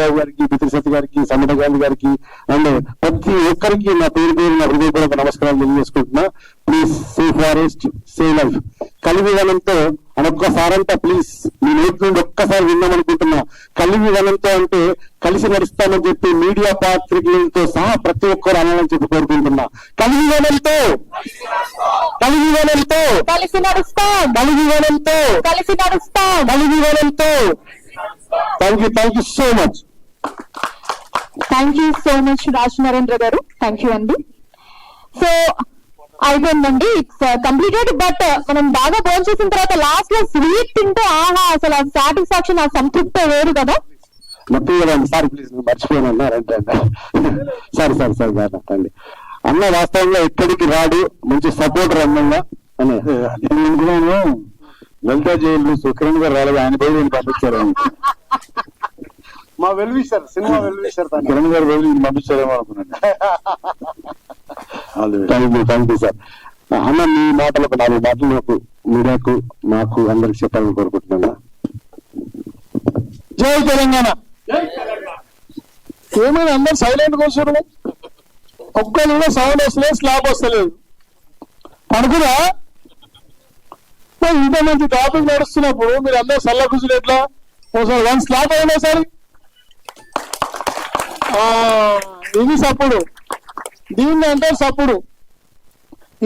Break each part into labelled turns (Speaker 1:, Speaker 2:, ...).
Speaker 1: రామారావు గారికి, బిత్రి సత్య గారికి, సమత గాంధీ గారికి అండ్ ప్రతి ఒక్కరికి నా పేరు పేరు నా హృదయపూర్వక నమస్కారాలు తెలియజేసుకుంటున్నా. Please save forest, save life. కలివిధానంతో అని ఒక్కసారంతా ప్లీజ్ మీ నోటి నుండి ఒక్కసారి విన్నామనుకుంటున్నా. కలివిధానంతో అంటే కలిసి నడుస్తామని చెప్పి మీడియా పాత్రికలతో సహా ప్రతి ఒక్కరు అనాలని చెప్పి కోరుకుంటున్నా. కలివిధానంతో కలివిధానంతో
Speaker 2: కలిసి నడుస్తాం,
Speaker 1: కలివిధానంతో
Speaker 2: కలిసి నడుస్తాం,
Speaker 1: కలివిధానంతో. Thank you so much.
Speaker 2: Thank you so much Raj Narendra గారు. థ్యాంక్ యూ అండి. సో అయిపోయిందండి, ఇట్స్ కంప్లీటెడ్. బట్ మనం బాగా భోజనం చేసిన తర్వాత లాస్ట్ లో స్వీట్ తింటే ఆహా అసలు ఆ సాటిస్ఫాక్షన్, ఆ సంతృప్తి వేరు కదా.
Speaker 1: మొత్తం సారీ ప్లీజ్ మర్చిపోయాను రండి సారీ అండి అన్న. వాస్తవంగా ఎక్కడికి రాడు, మంచి సపోర్టర్ అన్నంగా అని అనుకున్నాను. లలితా జైలు సుకిరణ్ గారు రాలేదు, ఆయన పోయి నేను పంపించారు.
Speaker 3: మా వెల్విషర్, సినిమా వెల్విషర్
Speaker 1: కిరణ్ గారు వెళ్ళి పంపించారేమో అనుకున్నాను. Thank you sir. అన్న మీ మాటలకు 4 మాటలు నాకు మీడియాకు మాకు అందరికి చెప్పాలని కోరుకుంటున్నా.
Speaker 3: జై తెలంగాణ. ఏమైనా అందరు సైలెంట్ కూర్చోరు, ఒక్కరు కూడా సౌండ్ వస్తలేదు, స్లాబ్ వస్తలేదు. అనుకురా ఇంత మంచి టాపిక్ నడుస్తున్నప్పుడు మీరు అందరు సల్ల కూర్చుని ఎట్లా ఒకసారి 1 స్లాబ్ అయినా సరే. ఇది సప్పుడు, దీన్ని అంటే సప్పుడు.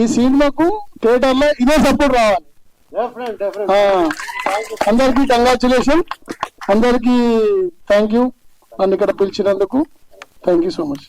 Speaker 3: ఈ సినిమాకు థియేటర్ లో ఇదే సప్పుడు రావాలి. అందరికి కంగ్రాచులేషన్, అందరికి థ్యాంక్ యూ నన్ను ఇక్కడ పిలిచినందుకు. Thank you so much.